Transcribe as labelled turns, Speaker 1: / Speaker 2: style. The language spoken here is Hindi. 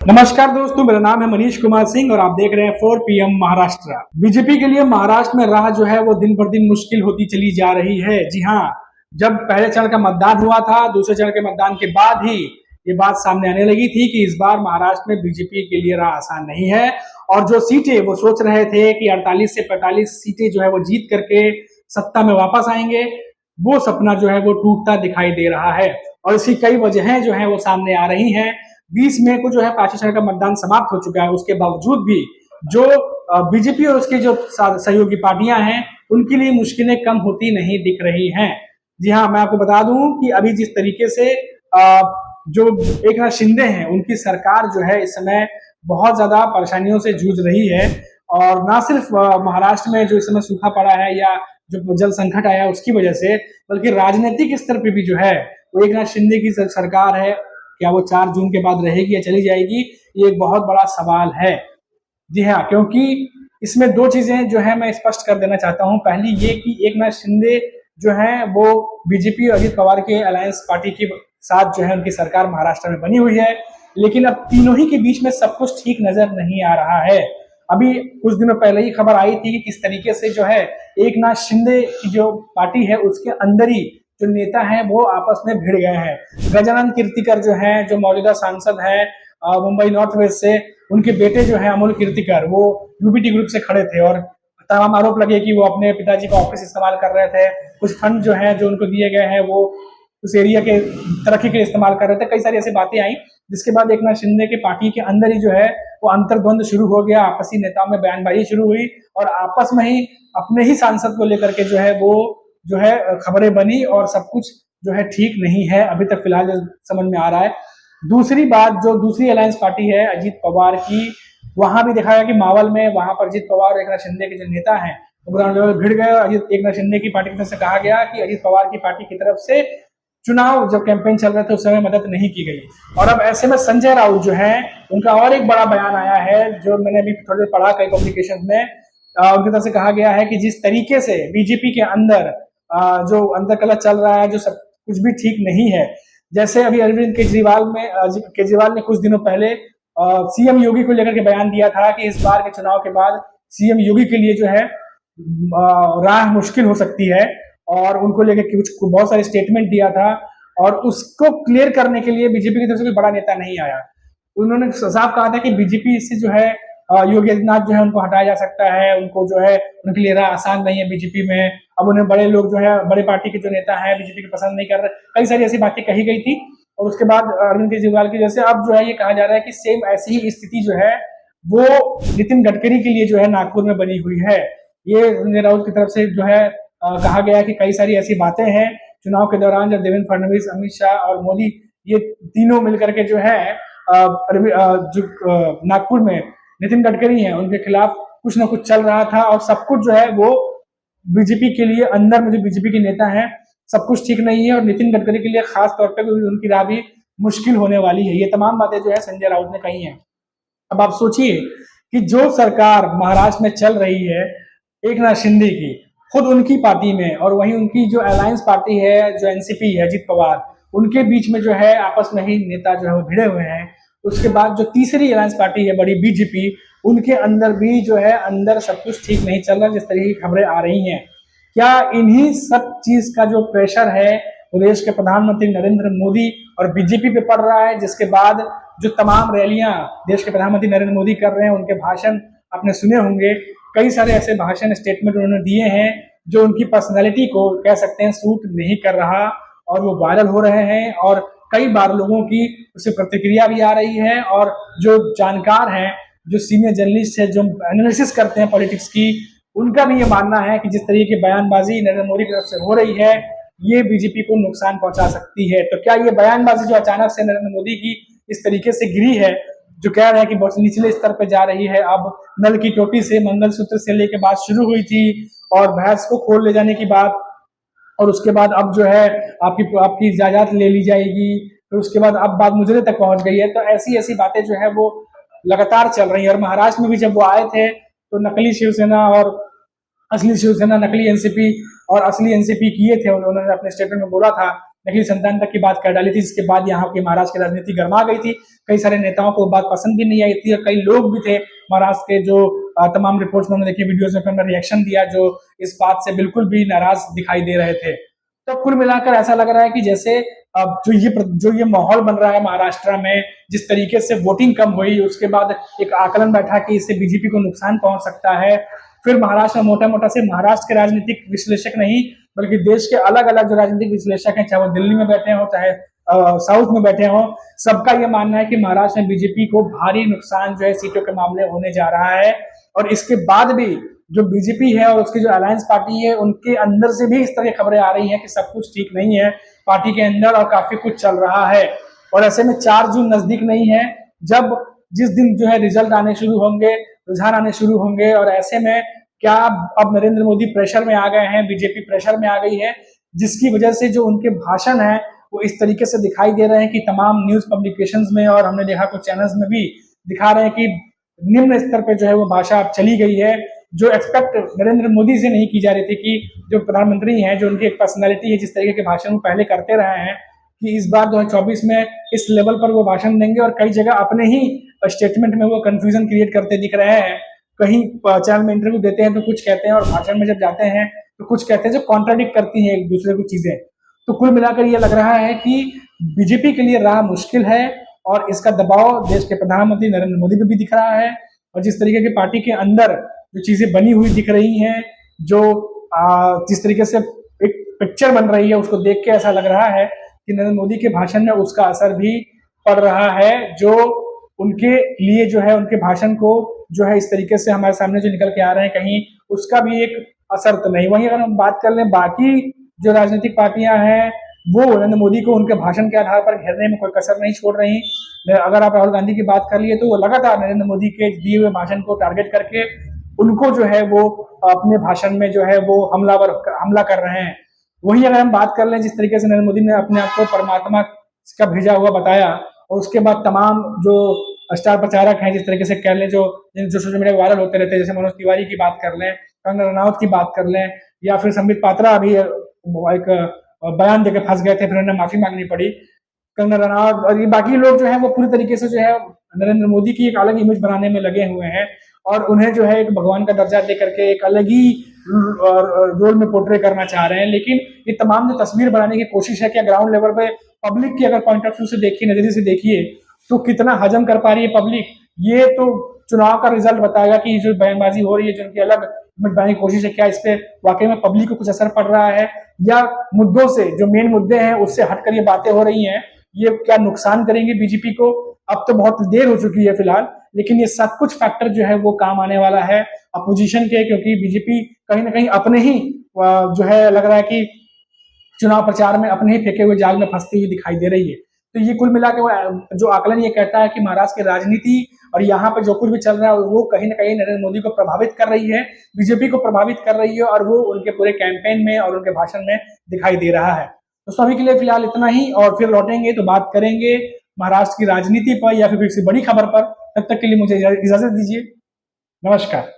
Speaker 1: नमस्कार दोस्तों, मेरा नाम है मनीष कुमार सिंह और आप देख रहे हैं 4 PM महाराष्ट्र। बीजेपी के लिए महाराष्ट्र में राह जो है वो दिन पर दिन मुश्किल होती चली जा रही है। जी हाँ, जब पहले चरण का मतदान हुआ था, दूसरे चरण के मतदान के बाद ही ये बात सामने आने लगी थी कि इस बार महाराष्ट्र में बीजेपी के लिए राह आसान नहीं है। और जो सीटें वो सोच रहे थे कि 48 से 45 सीटें जो है वो जीत करके सत्ता में वापस आएंगे, वो सपना जो है वो टूटता दिखाई दे रहा है। और इसकी कई वजहें जो है वो सामने आ रही हैं। 20 मई को जो है पांचवें चरण का मतदान समाप्त हो चुका है, उसके बावजूद भी जो बीजेपी और उसके जो सहयोगी पार्टियां हैं उनके लिए मुश्किलें कम होती नहीं दिख रही हैं। जी हाँ, मैं आपको बता दूं कि अभी जिस तरीके से जो एकनाथ शिंदे हैं उनकी सरकार जो है इस समय बहुत ज्यादा परेशानियों से जूझ रही है। और ना सिर्फ महाराष्ट्र में जो इस समय सूखा पड़ा है या जो जल संकट आया उसकी वजह से, बल्कि राजनीतिक स्तर पर भी जो है वो एकनाथ शिंदे की सरकार है, क्या वो 4 जून के बाद रहेगी या चली जाएगी, ये एक बहुत बड़ा सवाल है। जी हाँ, क्योंकि इसमें 2 चीजें जो है मैं स्पष्ट कर देना चाहता हूँ। पहली ये कि एकनाथ शिंदे जो है वो बीजेपी और अजित पवार के अलायंस पार्टी के साथ जो है उनकी सरकार महाराष्ट्र में बनी हुई है, लेकिन अब तीनों ही के बीच में सब कुछ ठीक नजर नहीं आ रहा है। अभी कुछ दिनों पहले ही खबर आई थी कि किस तरीके से जो है एकनाथ शिंदे की जो पार्टी है उसके अंदर ही जो नेता हैं वो आपस में भिड़ गए हैं। गजानन कीर्तिकर जो हैं, जो मौजूदा सांसद हैं मुंबई नॉर्थ वेस्ट से, उनके बेटे जो हैं अमोल कीर्तिकर, वो यूबीटी ग्रुप से खड़े थे और तमाम आरोप लगे कि वो अपने पिताजी का ऑफिस इस्तेमाल कर रहे थे। कुछ फंड जो है जो उनको दिए गए हैं वो उस एरिया के तरक्की के लिए इस्तेमाल कर रहे थे। कई सारी ऐसी बातें आई जिसके बाद एकनाथ शिंदे के पार्टी के अंदर ही जो है वो अंतर्द्वंद शुरू हो गया, आपसी नेताओं में बयानबाजी शुरू हुई और आपस में ही अपने ही सांसद को लेकर के जो है वो जो है खबरें बनी और सब कुछ जो है ठीक नहीं है अभी तक फिलहाल जो समझ में आ रहा है। दूसरी बात, जो दूसरी अलायंस पार्टी है अजीत पवार की, वहां भी देखा गया कि मावल में वहां पर अजीत पवार और एकनाथ शिंदे के जो नेता हैं वो ग्राउंड लेवल भिड़ गए। अजीत एकनाथ शिंदे की पार्टी की तरफ से कहा गया कि अजीत पवार की पार्टी की तरफ से चुनाव जब कैंपेन चल रहे थे उस समय मदद नहीं की गई। और अब ऐसे में संजय राउत जो है उनका और एक बड़ा बयान आया है जो मैंने अभी थोड़ी देर पढ़ा कई कम्युनिकेशन में। उनकी तरफ से कहा गया है कि जिस तरीके से बीजेपी के अंदर जो अंतरकलह चल रहा है, जो सब कुछ भी ठीक नहीं है। जैसे अभी अरविंद केजरीवाल ने कुछ दिनों पहले सीएम योगी को लेकर के बयान दिया था कि इस बार के चुनाव के बाद सीएम योगी के लिए जो है राह मुश्किल हो सकती है, और उनको लेकर कुछ बहुत सारे स्टेटमेंट दिया था और उसको क्लियर करने के लिए बीजेपी की तरफ से कोई बड़ा नेता नहीं आया। उन्होंने साफ कहा था कि बीजेपी से जो है योगी आदित्यनाथ जो है उनको हटाया जा सकता है, उनको जो है उनके लिए राह आसान नहीं है बीजेपी में। अब उन्हें बड़े लोग जो है बड़े पार्टी के जो नेता हैं बीजेपी के पसंद नहीं कर रहे, कई सारी ऐसी बातें कही गई थी। और उसके बाद अरविंद केजरीवाल की जैसे अब जो है ये कहा जा रहा है कि सेम ऐसी ही स्थिति जो है वो नितिन गडकरी के लिए जो है नागपुर में बनी हुई है। ये संजय राउत की तरफ से जो है कहा गया कि कई सारी ऐसी बातें हैं चुनाव के दौरान जब देवेंद्र फडणवीस, अमित शाह और मोदी ये तीनों मिलकर के जो है जो नागपुर में नितिन गडकरी हैं उनके खिलाफ कुछ ना कुछ चल रहा था और सब कुछ जो है वो बीजेपी के लिए अंदर में जो बीजेपी के नेता हैं सब कुछ ठीक नहीं है और नितिन गडकरी के लिए खास तौर पर उनकी राह भी मुश्किल होने वाली है। ये तमाम बातें जो है संजय राउत ने कही हैं। अब आप सोचिए कि जो सरकार महाराष्ट्र में चल रही है एकनाथ शिंदे की, खुद उनकी पार्टी में, और वहीं उनकी जो अलायंस पार्टी है जो एनसीपी है अजीत पवार, उनके बीच में जो है आपस में ही नेता जो है वो भिड़े हुए हैं। उसके बाद जो तीसरी अलायंस पार्टी है बड़ी बीजेपी, उनके अंदर भी जो है अंदर सब कुछ ठीक नहीं चल रहा जिस तरह की खबरें आ रही हैं। क्या इन्हीं सब चीज का जो प्रेशर है वो देश के प्रधानमंत्री नरेंद्र मोदी और बीजेपी पे पड़ रहा है, जिसके बाद जो तमाम रैलियां देश के प्रधानमंत्री नरेंद्र मोदी कर रहे हैं, उनके भाषण आपने सुने होंगे, कई सारे ऐसे भाषण स्टेटमेंट उन्होंने दिए हैं जो उनकी पर्सनैलिटी को कह सकते हैं सूट नहीं कर रहा और वो वायरल हो रहे हैं और कई बार लोगों की उससे प्रतिक्रिया भी आ रही है। और जो जानकार हैं, जो सीनियर जर्नलिस्ट है, जो एनालिसिस करते हैं पॉलिटिक्स की, उनका भी ये मानना है कि जिस तरीके की बयानबाजी नरेंद्र मोदी की तरफ से हो रही है ये बीजेपी को नुकसान पहुंचा सकती है। तो क्या ये बयानबाजी जो अचानक से नरेंद्र मोदी की इस तरीके से गिरी है, जो कह रहे हैं कि बहुत निचले स्तर पर जा रही है, अब नल की टोटी से मंगलसूत्र से लेकर बात शुरू हुई थी और भैंस को खोल ले जाने की बात, और उसके बाद अब जो है आपकी जायदाद ले ली जाएगी, फिर उसके बाद अब बात मुजरे तक पहुंच गई है। तो ऐसी ऐसी बातें जो है वो लगातार चल रही है। और महाराष्ट्र में भी जब वो आए थे तो नकली शिवसेना और असली शिवसेना, नकली एनसीपी और असली एनसीपी किए थे, उन्होंने अपने स्टेटमेंट में बोला था नकली संतान तक की बात कर डाली थी, जिसके बाद यहाँ की महाराष्ट्र की राजनीति गर्मा गई थी। कई सारे नेताओं को बात पसंद भी नहीं आई थी और कई लोग भी थे महाराष्ट्र के जो तमाम रिपोर्ट्स में हमने देखी, वीडियोज में हमने रिएक्शन दिया, जो इस बात से बिल्कुल भी नाराज दिखाई दे रहे थे। तो कुल मिलाकर ऐसा लग रहा है कि जैसे अब जो ये माहौल बन रहा है महाराष्ट्र में, जिस तरीके से वोटिंग कम हुई, उसके बाद एक आकलन बैठा कि इससे बीजेपी को नुकसान पहुंच सकता है। फिर महाराष्ट्र में मोटा मोटा से महाराष्ट्र के राजनीतिक विश्लेषक नहीं बल्कि देश के अलग अलग जो राजनीतिक विश्लेषक हैं, चाहे वो दिल्ली में बैठे हो चाहे साउथ में बैठे हो, सबका ये मानना है कि महाराष्ट्र में बीजेपी को भारी नुकसान जो है सीटों के मामले होने जा रहा है। और इसके बाद भी जो बीजेपी है और उसकी जो अलायंस पार्टी है, उनके अंदर से भी इस तरह की खबरें आ रही हैं कि सब कुछ ठीक नहीं है पार्टी के अंदर और काफी कुछ चल रहा है। और ऐसे में 4 जून नजदीक नहीं है, जब जिस दिन जो है रिजल्ट आने शुरू होंगे, रुझान आने शुरू होंगे, और ऐसे में क्या अब नरेंद्र मोदी प्रेशर में आ गए हैं, बीजेपी प्रेशर में आ गई है, जिसकी वजह से जो उनके भाषण है वो इस तरीके से दिखाई दे रहे हैं कि तमाम न्यूज पब्लिकेशंस में और हमने देखा कुछ चैनल्स में भी दिखा रहे हैं कि निम्न स्तर पे जो है वो भाषा अब चली गई है, जो एक्सपेक्ट नरेंद्र मोदी से नहीं की जा रही थी कि जो प्रधानमंत्री हैं, जो उनकी एक पर्सनैलिटी है, जिस तरीके के भाषण वो पहले करते रहे हैं, कि इस बार 2024 में इस लेवल पर वो भाषण देंगे। और कई जगह अपने ही स्टेटमेंट में वो कंफ्यूजन क्रिएट करते दिख रहे हैं। कहीं चैनल में इंटरव्यू देते हैं तो कुछ कहते हैं और भाषण में जब जाते हैं तो कुछ कहते हैं जो कॉन्ट्राडिक्ट करती हैं एक दूसरे को चीजें। तो कुल मिलाकर ये लग रहा है कि बीजेपी के लिए राह मुश्किल है और इसका दबाव देश के प्रधानमंत्री नरेंद्र मोदी पे भी दिख रहा है। और जिस तरीके की पार्टी के अंदर जो चीजें बनी हुई दिख रही हैं, जो जिस तरीके से एक पिक्चर बन रही है, उसको देख के ऐसा लग रहा है कि नरेंद्र मोदी के भाषण में उसका असर भी पड़ रहा है, जो उनके लिए जो है उनके भाषण को जो है इस तरीके से हमारे सामने जो निकल के आ रहे हैं, कहीं उसका भी एक असर तो नहीं। वहीं अगर हम बात कर लें बाकी जो राजनीतिक पार्टियां हैं, वो नरेंद्र मोदी को उनके भाषण के आधार पर घेरने में कोई कसर नहीं छोड़ रही। अगर आप राहुल गांधी की बात कर लिए तो वो लगातार नरेंद्र मोदी के दिए हुए भाषण को टारगेट करके उनको जो है वो अपने भाषण में जो है वो हमला कर रहे हैं। वहीं अगर हम बात कर लें जिस तरीके से नरेंद्र मोदी ने अपने आप को परमात्मा का भेजा हुआ बताया, और उसके बाद तमाम जो स्टार प्रचारक हैं, जिस तरीके से कह लें जो सोशल मीडिया वायरल होते रहते हैं, जैसे मनोज तिवारी की बात कर लें, कंगना रनौत की बात कर लें, या फिर संबित पात्रा अभी एक बयान देकर फंस गए थे, फिर उन्हें माफी मांगनी पड़ी। कंगना रनौत और ये बाकी लोग जो है वो पूरी तरीके से जो है नरेंद्र मोदी की एक अलग इमेज बनाने में लगे हुए हैं और उन्हें जो है एक भगवान का दर्जा दे करके एक अलग ही रोल में पोर्ट्रे करना चाह रहे हैं। लेकिन ये तमाम जो तस्वीर बनाने की कोशिश है, क्या ग्राउंड लेवल पे पब्लिक की अगर पॉइंट ऑफ व्यू से देखिए, नजरिए से देखिए, तो कितना हजम कर पा रही है पब्लिक, ये तो चुनाव का रिजल्ट बताएगा कि जो बयानबाजी हो रही है, जो उनकी अलग इमेज बनाने की कोशिश है, क्या इस पे वाकई में पब्लिक को कुछ असर पड़ रहा है, या मुद्दों से जो मेन मुद्दे हैं उससे हटकर ये बातें हो रही हैं, ये क्या नुकसान करेंगे बीजेपी को। अब तो बहुत देर हो चुकी है फिलहाल, लेकिन ये सब कुछ फैक्टर जो है वो काम आने वाला है अपोजिशन के, क्योंकि बीजेपी कहीं ना कहीं अपने ही जो है लग रहा है कि चुनाव प्रचार में अपने ही फेंके हुए जाल में फंसती हुई दिखाई दे रही है। तो ये कुल मिला के जो आकलन ये कहता है कि महाराष्ट्र की राजनीति और यहाँ पे जो कुछ भी चल रहा है वो कहीं ना कहीं नरेंद्र मोदी को प्रभावित कर रही है, बीजेपी को प्रभावित कर रही है, और वो उनके पूरे कैंपेन में और उनके भाषण में दिखाई दे रहा है। तो अभी के लिए फिलहाल इतना ही, और फिर लौटेंगे तो बात करेंगे महाराष्ट्र की राजनीति पर या फिर किसी बड़ी खबर पर। तब तक के लिए मुझे इजाजत दीजिए। नमस्कार।